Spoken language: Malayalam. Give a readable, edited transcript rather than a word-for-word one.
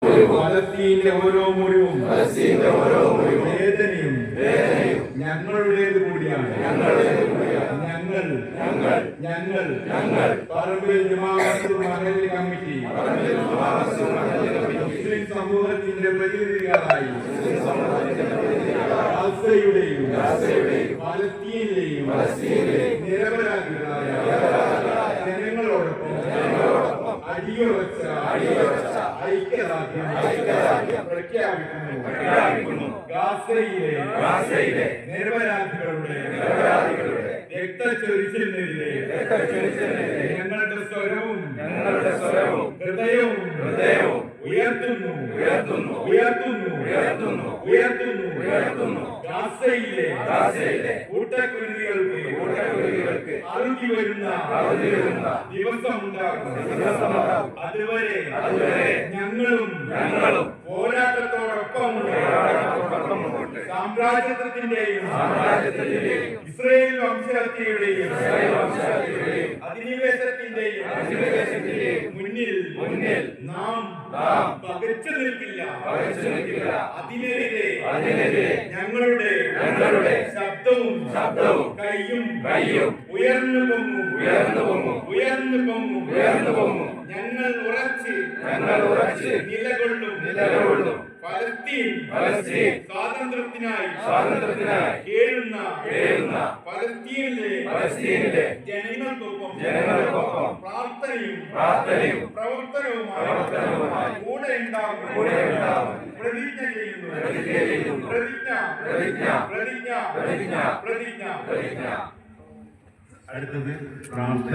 ഫലസ്തീന്റെ ഓരോ മുറിവും വേദനയും ഞങ്ങളുടേത് കൂടിയാണ്. ഞങ്ങൾ പറമ്പിൽ ജമാഅത്തുൽ മഹല്ല് കമ്മിറ്റി മുസ്ലിം സമൂഹത്തിന്റെ പ്രതിനിധികളായി ഗാസയുടെയും ഫലസ്തീനിലെയും നിരപരാധികളായ ജനങ്ങളോടൊപ്പം അടിയുറച്ച ഐക്യദാർഢ്യം പ്രഖ്യാപിക്കുന്നു. ഗാസയിലെ നിരപരാധികളുടെ രക്തച്ചൊരിച്ചിലിനെതിരെ ഞങ്ങളുടെ സ്വരവും ഹൃദയവും ഉയർത്തുന്നു. ഗാസയിലെ കൂട്ടക്കുരുതികൾക്ക് അറുതി വരുന്ന ദിവസമുണ്ടാകും. അതുവരെ ഞങ്ങളും പോരാട്ടത്തോടൊപ്പമുണ്ട്. സാമ്രാജ്യത്വത്തിന്റെയും ഇസ്രായേൽ വംശഹത്യയുടെയും അധിനിവേശത്തിന്റെയും മുന്നിൽ നാം പകച്ചു നിൽക്കില്ല. അതിനെതിരെ ഞങ്ങളുടെ ശബ്ദവും കൈയും ഉയർന്നു പൊങ്ങും. ഞങ്ങൾ ഉറച്ച് നിലകൊള്ളും. ഫലസ്തീൻ സ്വാതന്ത്ര്യത്തിനായി കേഴുന്ന ഫലസ്തീനിലെ ജനങ്ങൾക്കൊപ്പം പ്രാർത്ഥനയും പ്രവർത്തനവുമായി കൂടെ ഉണ്ടാകും. പ്രതിജ്ഞ ചെയ്യുന്നു. പ്രതിജ്ഞ. അടുത്തത് പ്രാർത്ഥന.